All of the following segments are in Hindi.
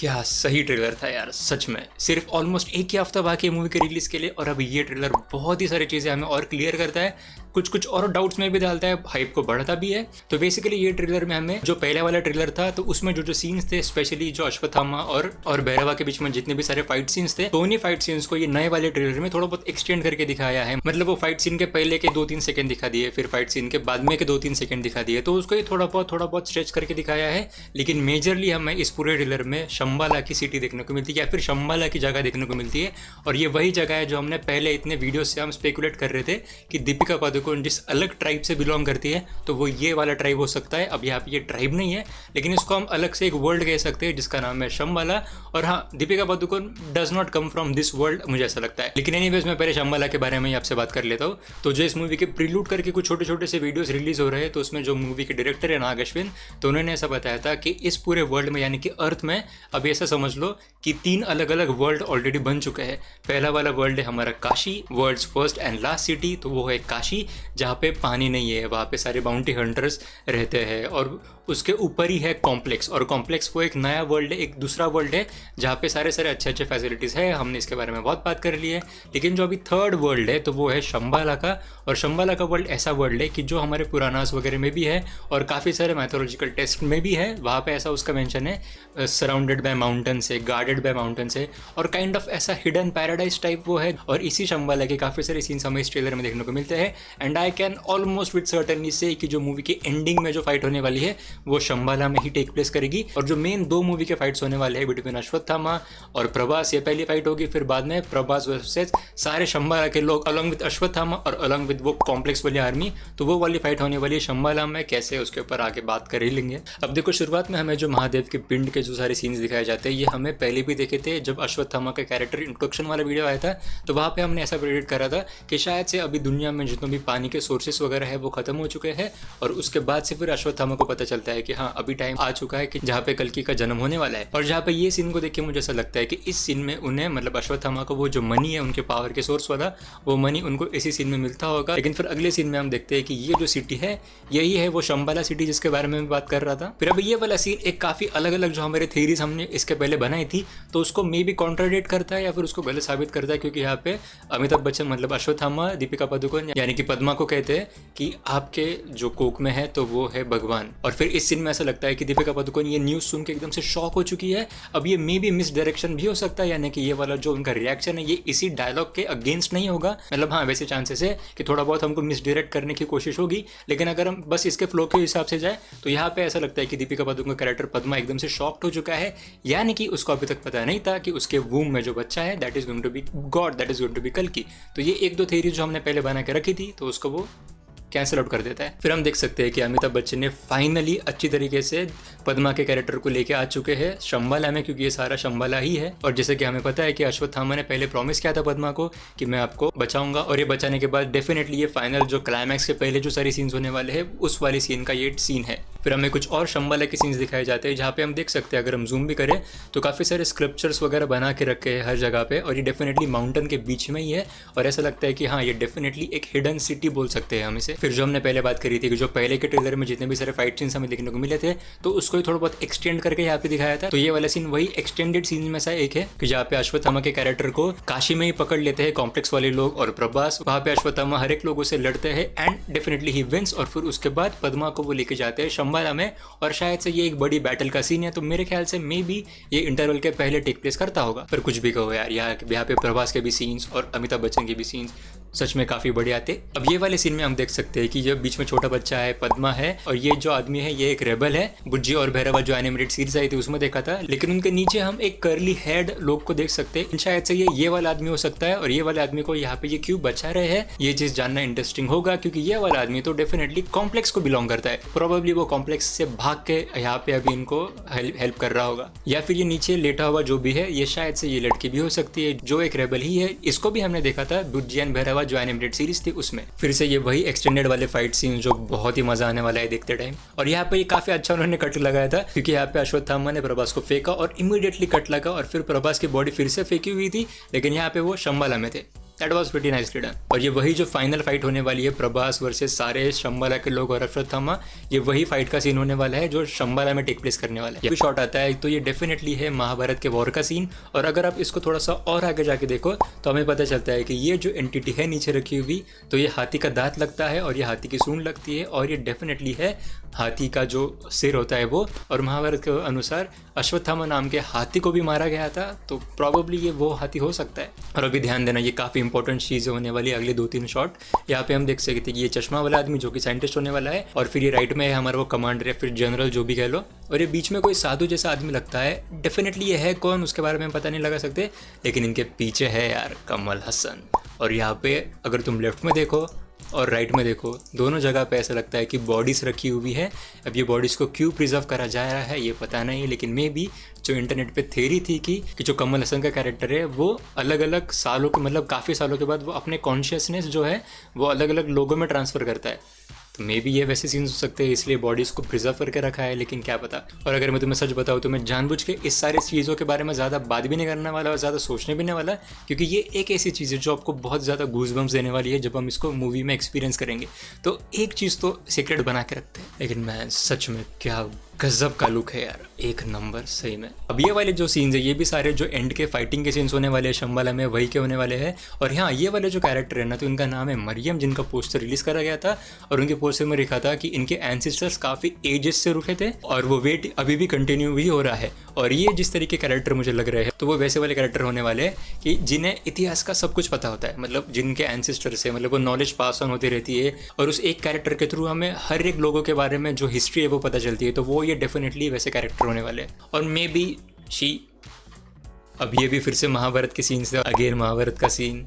क्या सही ट्रेलर था यार, सच में। सिर्फ ऑलमोस्ट एक ही हफ्ता बाकी है मूवी के रिलीज के लिए और अब ये ट्रेलर बहुत ही सारी चीज़ें हमें और क्लियर करता है, कुछ कुछ और डाउट्स में भी डालता है, हाइप को बढ़ाता भी है। तो बेसिकली ये ट्रेलर में हमें जो पहले वाला ट्रेलर था तो उसमें जो जो सीन्स थे, स्पेशली जो अश्वत्थामा और भैरवा के बीच में जितने भी सारे फाइट सीन्स थे, तो उन्हीं फाइट सीन्स को ये नए वाले ट्रेलर में थोड़ा बहुत एक्सटेंड करके दिखाया है। मतलब वो फाइट सीन के पहले के 2-3 सेकंड दिखा दिए, फिर फाइट सीन के बाद में के 2-3 सेकंड दिखा दिए, तो उसको ये थोड़ा बहुत स्ट्रेच करके दिखाया है। लेकिन मेजरली हमें इस पूरे ट्रेलर में शंबाला की सिटी देखने को मिलती है या फिर शंबाला की जगह देखने को मिलती है। और ये वही जगह है जो हमने पहले इतने वीडियो से हम स्पेकुलेट कर रहे थे कि दीपिका पादुकोण जिस अलग ट्राइब से बिलोंग करती है तो वो ये वाला ट्राइब हो सकता है। अब यहाँ पे ये ट्राइब नहीं है, लेकिन इसको हम अलग से एक वर्ल्ड कह सकते हैं जिसका नाम है शंबाला। और हाँ, Deepika Padukone does not come from this world, मुझे ऐसा लगता है। लेकिन एनीवेज मैं पहले शंबाला के बारे में ही आपसे बात कर लेता हूँ। तो जो इस मूवी के प्रीलूड करके कुछ छोटे छोटे से वीडियोस रिलीज हो रहे हैं, तो उसमें जो मूवी के डायरेक्टर है नाग अश्विन, तो उन्होंने ऐसा बताया था कि इस पूरे वर्ल्ड में यानी कि अर्थ में अब ऐसा समझ लो कि 3 अलग अलग वर्ल्ड ऑलरेडी बन चुके हैं। पहला वाला वर्ल्ड है हमारा Kashi, world's first and last city, तो वो है काशी, जहाँ पे पानी नहीं है, वहाँ पे सारे बाउंटी हंटर्स रहते हैं। और उसके ऊपर ही है कॉम्प्लेक्स, और कॉम्प्लेक्स वो एक नया वर्ल्ड है, एक दूसरा वर्ल्ड है जहाँ पे सारे अच्छे फैसिलिटीज़ है। हमने इसके बारे में बहुत बात कर ली है। लेकिन जो अभी थर्ड वर्ल्ड है तो वो है शंबाला का। और शंबाला का वर्ल्ड ऐसा वर्ल्ड है कि जो हमारे पुरानास वगैरह में भी है और काफ़ी सारे मैथोलॉजिकल टेक्स्ट में भी है। वहाँ पे ऐसा उसका मेंशन है, सराउंडेड बाय माउंटेन से, गार्डेड बाय माउंटेन से, और काइंड ऑफ ऐसा हिडन पैराडाइज टाइप वो है। और इसी शंबाला के काफ़ी सारे सीन्स हमें इस ट्रेलर में देखने को मिलते हैं। And I can almost with certainty से कि जो मूवी की एंडिंग में जो फाइट होने वाली है वो शंबाला में ही टेक प्लेस करेगी। और जो मेन 2 मूवी के फाइट्स होने वाले हैं बिटवीन अश्वत्थामा और प्रभास, ये पहली फाइट होगी। फिर बाद में प्रभास वर्सेस सारे शंबाला के लोग अलॉन्ग विद अश्वत्थामा और अलॉन्ग विद वो कॉम्प्लेक्स वाली आर्मी, तो वो वाली फाइट होने वाली है शंबाला में। कैसे, उसके ऊपर आगे बात कर ही लेंगे। अब देखो, शुरुआत में हमें जो महादेव के पिंड के जो सारे सीन्स दिखाए जाते हैं ये हमें पहले भी देखे थे। जब अश्वत्थामा का कैरेक्टर इंट्रोडक्शन वाला वीडियो आया था तो वहाँ पे हमने ऐसा प्रेडिक्ट करा था कि शायद से अभी दुनिया में जितने भी पानी के सोर्सेस वगैरह है वो खत्म हो चुके हैं। और उसके बाद से फिर अश्वत्थामा को पता चलता है कि हाँ, अभी टाइम आ चुका है कि जहाँ पे कल्कि का जन्म होने वाला है। और जहाँ पे ये सीन को देख के मुझे ऐसा लगता है कि इस सीन में उन्हें, मतलब अश्वत्थामा को, वो जो मनी है उनके पावर के सोर्स वाला, वो मनी उनको इसी सीन में मिलता होगा। लेकिन फिर अगले सीन में हम देखते हैं कि ये जो सिटी है यही है वो शंबाला सिटी जिसके बारे में मैं बात कर रहा था। फिर अब ये वाला सीन एक काफी अलग अलग जो हमारे थ्योरीज हमने इसके पहले बनाई थी तो उसको मे बी कॉन्ट्राडिक्ट करता है या फिर उसको गलत साबित करता है। क्योंकि यहाँ पे अमिताभ बच्चन, मतलब अश्वत्थामा, दीपिका पादुकोण यानी कि पद्मा को कहते हैं कि आपके जो कोक में है तो वो है भगवान। और फिर इस सीन में ऐसा लगता है कि दीपिका पादुकोण ये न्यूज़ सुन के एकदम से शॉक हो चुकी है। अब ये मे बी मिस डायरेक्शन भी हो सकता है, यानी कि ये वाला जो उनका रिएक्शन है ये इसी डायलॉग के अगेंस्ट नहीं होगा। मतलब हाँ, वैसे चांसेस है कि थोड़ा बहुत हमको मिसडायरेक्ट करने की कोशिश होगी। लेकिन अगर हम बस इसके फ्लो के हिसाब से जाए तो यहाँ पे ऐसा लगता है कि दीपिका पादुकोण का कैरेक्टर पद्मा एकदम से शॉक्ड हो चुका है, यानी कि उसको अभी तक पता नहीं था कि उसके वूम में जो बच्चा है that is going to be god, that is going to be कल्कि। तो ये 1-2 थ्योरी जो हमने पहले बना के रखी थी तो उसको वो कैंसिल आउट कर देता है। फिर हम देख सकते हैं कि अमिताभ बच्चन ने फाइनली अच्छी तरीके से पद्मा के कैरेक्टर को लेके आ चुके हैं शंबाला में, क्योंकि ये सारा शंबाला ही है। और जैसे कि हमें पता है कि अश्वत्थामा ने पहले प्रॉमिस किया था पद्मा को कि मैं आपको बचाऊंगा, और ये बचाने के बाद डेफिनेटली ये फाइनल जो क्लाइमैक्स के पहले जो सारी सीन्स होने वाले हैं उस वाले सीन का ये सीन है। फिर हमें कुछ और शंबाला के सीन्स दिखाए जाते हैं जहाँ पे हम देख सकते हैं, अगर हम जूम भी करें तो काफ़ी सारे स्क्रिप्चर्स वगैरह बना के रखे हैं हर जगह पे, और ये डेफिनेटली माउंटेन के बीच में ही है। और ऐसा लगता है कि हाँ, ये डेफिनेटली एक हिडन सिटी बोल सकते हैं हम इसे। फिर जो हमने पहले बात करी थी कि जो पहले के ट्रेलर में जितने भी सारे फाइट सीन्स हमें देखने को मिले थे तो उसको ही थोड़ा बहुत एक्सटेंड करके यहाँ पे दिखाया था। तो ये वाला सीन वही एक्सटेंडेड सीन में से एक है कि जहाँ पे अश्वत्थामा के कैरेक्टर को काशी में ही पकड़ लेते हैं कॉम्प्लेक्स वाले लोग और प्रभास। वहाँ पे अश्वत्थामा हर एक लोगों से लड़ते हैं एंड डेफिनेटली ही विंस। और फिर उसके बाद पद्मा को वो लेके जाते हैं शंबाला में, और शायद से ये एक बड़ी बैटल का सीन है। तो मेरे ख्याल से मे बी ये इंटरवल के पहले टेक प्लेस करता होगा। पर कुछ भी कहो यार, यहाँ पे प्रभास के भी सीन्स और अमिताभ बच्चन के भी सीन्स सच में काफी बढ़िया थे। अब ये वाले सीन में हम देख सकते हैं कि जब बीच में छोटा बच्चा है, पद्मा है, और ये जो आदमी है ये एक रेबल है। बुज्जी और भैरवा जो एनिमेटेड सीरीज आई थी उसमें देखा था, लेकिन उनके नीचे हम एक कर्ली हेड लोग को देख सकते हैं। शायद से ये वाला आदमी हो सकता है, और ये वाले आदमी को यहाँ पे ये क्यों बचा रहे हैं ये चीज जानना इंटरेस्टिंग होगा, क्योंकि ये वाला आदमी तो डेफिनेटली कॉम्प्लेक्स को बिलोंग करता है। प्रोबेबली वो कॉम्प्लेक्स से भाग के यहाँ पे अभी इनको हेल्प कर रहा होगा, या फिर ये नीचे लेटा हुआ जो भी है ये शायद से ये लड़की भी हो सकती है जो एक रेबल ही है। इसको भी हमने देखा था बुज्जी एंड भैरवा जो एनिमेटेड सीरीज थी उसमें। फिर से ये वही एक्सटेंडेड वाले फाइट सीन जो बहुत ही मजा आने वाला है देखते टाइम। और यहाँ पे ये काफी अच्छा उन्होंने कट लगाया था, क्योंकि यहाँ पे अश्वत्थामा ने प्रभास को फेंका और इमीडिएटली कट लगा, और फिर प्रभास की बॉडी फिर से फेंकी हुई थी, लेकिन यहाँ पे वो शंबाला में थे। That was pretty nicely done. और ये वही जो फाइनल फाइट होने वाली है प्रभास वर्सेस सारे शंबाला के लोग और अश्वत्थामा, ये वही फाइट का सीन होने वाला है जो शंबाला में टेक प्लेस करने वाला है। ये भी शॉट आता है तो ये डेफिनेटली है महाभारत के वॉर का सीन। और अगर आप इसको थोड़ा सा और आगे जाके देखो तो हमें पता चलता है कि ये जो एंटिटी है नीचे रखी हुई, तो ये हाथी का दांत लगता है और ये हाथी की सूंड लगती है और ये डेफिनेटली है हाथी का जो सिर होता है वो। और महाभारत के अनुसार अश्वत्थामा नाम के हाथी को भी मारा गया था, तो प्रॉबेबली ये वो हाथी हो सकता है। और अभी ध्यान देना, ये काफ़ी इंपॉर्टेंट चीज़ होने वाली है अगले 2-3 शॉट। यहाँ पे हम देख सकते हैं कि ये चश्मा वाला आदमी जो कि साइंटिस्ट होने वाला है, और फिर ये राइट में है हमारा वो कमांडर या फिर जनरल जो भी कह लो, और ये बीच में कोई साधु जैसा आदमी लगता है। डेफिनेटली ये है कौन उसके बारे में पता नहीं लगा सकते, लेकिन इनके पीछे है यार कमल हसन। और यहाँ पे अगर तुम लेफ्ट में देखो और राइट में देखो, दोनों जगह पे ऐसा लगता है कि बॉडीज़ रखी हुई है। अब ये बॉडीज़ को क्यों प्रिजर्व करा जा रहा है ये पता नहीं, लेकिन मे बी जो इंटरनेट पे थ्योरी थी कि जो कमल हसन का कैरेक्टर है वो अलग अलग सालों के मतलब काफ़ी सालों के बाद वो अपने कॉन्शियसनेस जो है वो अलग अलग लोगों में ट्रांसफ़र करता है। तो मे बी ये वैसे सीन्स हो सकते हैं, इसलिए बॉडीज़ को प्रिजर्व करके रखा है, लेकिन क्या पता। और अगर मैं तुम्हें सच बताऊँ तो मैं जानबूझ के इस सारी चीज़ों के बारे में ज़्यादा बात भी नहीं करने वाला और ज़्यादा सोचने भी नहीं वाला, क्योंकि ये एक ऐसी चीज़ है जो आपको बहुत ज़्यादा गूज़बम्स देने वाली है जब हम इसको मूवी में एक्सपीरियंस करेंगे। तो एक चीज़ तो सीक्रेट बना के रखते हैं, लेकिन मैं सच में क्या गजब का लुक है यार, एक नंबर सही में। अब ये वाले जो सीन्स है ये भी सारे जो एंड के फाइटिंग के सीन्स होने वाले हैं शंबाला में वही के होने वाले हैं। और हाँ, ये वाले जो कैरेक्टर है ना, तो इनका नाम है मरियम, जिनका पोस्टर रिलीज़ करा गया था और उनके पोस्टर में लिखा था कि इनके एंसेस्टर्स काफ़ी एजेस से रुके थे और वो वेट अभी भी कंटिन्यू भी हो रहा है। और ये जिस तरीके कैरेक्टर मुझे लग रहे हैं तो वो वैसे वाले कैरेक्टर होने वाले हैं कि जिन्हें इतिहास का सब कुछ पता होता है, मतलब जिनके एंसेस्टर्स है, मतलब वो नॉलेज पास ऑन होती रहती है और उस एक कैरेक्टर के थ्रू हमें हर एक लोगों के बारे में जो हिस्ट्री है वो पता चलती है। तो वो ये डेफिनेटली वैसे कैरेक्टर होने वाले हैं। और मे बी शी, अब ये भी फिर से महाभारत के सीन से अगेन महाभारत का सीन।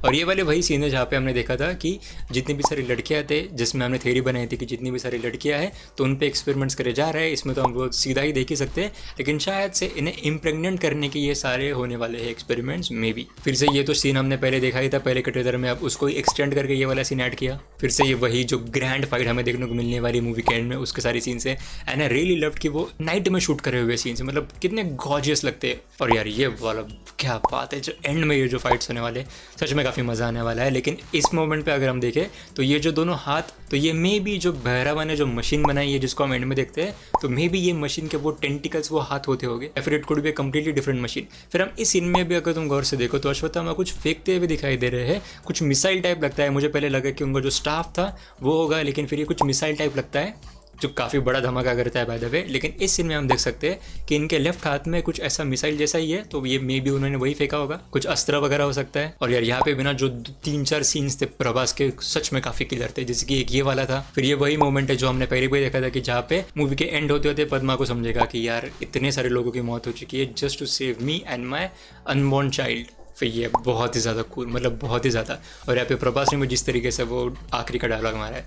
और ये वाले वही सीन है जहाँ पे हमने देखा था कि जितनी भी सारी लड़कियाँ थे, जिसमें हमने थ्योरी बनाई थी कि जितनी भी सारी लड़कियाँ हैं तो उन पे एक्सपेरिमेंट्स करे जा रहे हैं। इसमें तो हम लोग सीधा ही देख ही सकते हैं, लेकिन शायद से इन्हें इम्प्रेग्नेंट करने के ये सारे होने वाले हैं एक्सपेरिमेंट्स मे बी। फिर से ये तो सीन हमने पहले देखा ही था पहले के ट्रेलर में, अब उसको एक्सटेंड करके ये वाला सीन ऐड किया। फिर से ये वही जो ग्रैंड फाइट हमें देखने को मिलने वाली मूवी के एंड में, उसके सारी सीन्स है। एंड आई रियली लव्ड कि वो नाइट में शूट करे हुए सीन्स, मतलब कितने गॉर्जियस लगते हैं। और यार ये वाला क्या बात है, जो एंड में ये जो फाइट्स होने वाले सच में काफ़ी मज़ा आने वाला है। लेकिन इस मोमेंट पे अगर हम देखें तो ये जो दोनों हाथ, तो ये मे बी जो भैरवा ने जो मशीन बनाई है जिसको हम एंड में देखते हैं, तो मे बी ये मशीन के वो टेंटिकल्स वो हाथ होते होंगे, या फिर it could be completely different machine. फिर हम इस सीन में भी अगर तुम गौर से देखो तो अश्वत्थामा कुछ फेंकते हुए दिखाई दे रहे हैं, कुछ मिसाइल टाइप लगता है। मुझे पहले लगा कि उनका जो स्टाफ था वो होगा, लेकिन फिर ये कुछ मिसाइल टाइप लगता है जो काफ़ी बड़ा धमाका करता है बाय द वे। लेकिन इस सीन में हम देख सकते हैं कि इनके लेफ्ट हाथ में कुछ ऐसा मिसाइल जैसा ही है, तो ये मे बी उन्होंने वही फेंका होगा, कुछ अस्त्र वगैरह हो सकता है। और यार यहाँ पे बिना जो 3-4 सीन्स थे प्रभास के सच में काफ़ी क्लियर थे, जैसे कि एक ये वाला था। फिर ये वही मोमेंट है जो हमने पहले भी देखा था कि जहाँ पे मूवी के एंड होते होते पद्मा को समझेगा कि यार इतने सारे लोगों की मौत हो चुकी है just to save me and my unborn child. फिर ये बहुत ही ज़्यादा कूल, मतलब बहुत ही ज़्यादा। और यहाँ पे प्रभास ने जिस तरीके से वो आखिरी का डायलॉग मारा है,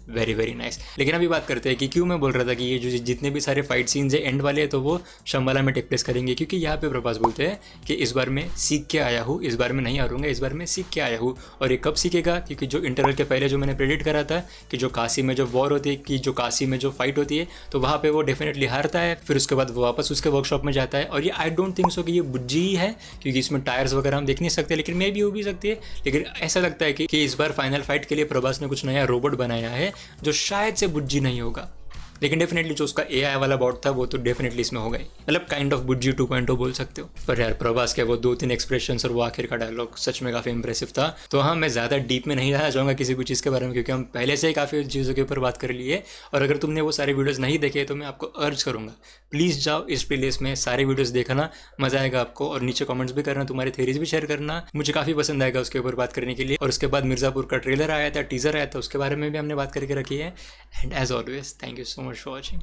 वेरी वेरी नाइस। लेकिन अभी बात करते हैं कि क्यों मैं बोल रहा था कि ये जो जितने भी सारे फाइट सीन्स है एंड वाले हैं तो वो शंबाला में टेक प्लेस करेंगे, क्योंकि यहाँ पे प्रभास बोलते हैं कि इस बार मैं सीख के आया हूँ, इस बार मैं नहीं हारूंगा, इस बार मैं सीख के आया हूँ। और ये कब सीखेगा, क्योंकि जो इंटरवल के पहले जो मैंने प्रेडिक्ट करा था कि जो काशी में जो वॉर होती है, कि जो काशी में जो फाइट होती है, तो वहाँ पर वो डेफिनेटली हारता है। फिर उसके बाद वो वापस उसके वर्कशॉप में जाता है। और ये आई डोंट थिंक सो कि ये बुज्जी ही है, क्योंकि इसमें टायर्स वगैरह हम देख नहीं सकते, लेकिन मे भी हो भी सकती है। लेकिन ऐसा लगता है कि इस बार फाइनल फाइट के लिए प्रभास ने कुछ नया रोबोट बनाया है जो शायद से बुज्जी नहीं होगा, लेकिन डेफिनेटली जो उसका एआई वाला बॉट था वो तो डेफिनेटली इसमें होगा ही, मतलब काइंड ऑफ बुज्जी 2.0 बोल सकते हो। पर यार प्रभास के वो 2-3 एक्सप्रेशंस और वो आखिर का डायलॉग सच में काफ़ी इंप्रेसिव था। तो हाँ, मैं ज़्यादा डीप में नहीं जाना चाहूँगा किसी भी चीज़ के बारे में, क्योंकि हम पहले से ही काफ़ी चीज़ों के ऊपर बात कर लिए। और अगर तुमने वो सारे वीडियोज़ नहीं देखे तो मैं आपको अर्ज करूँगा, प्लीज़ जाओ इस प्लेलिस्ट में सारे वीडियोज़ देखना, मज़ा आएगा आपको। और नीचे कमेंट्स भी करना, तुम्हारी थ्योरीज भी शेयर करना, मुझे काफ़ी पसंद आएगा उसके ऊपर बात करने के लिए। और उसके बाद मिर्ज़ापुर का ट्रेलर आया था, टीज़र आया था, उसके बारे में भी हमने बात करके रखी है। And as always thank you so much for watching.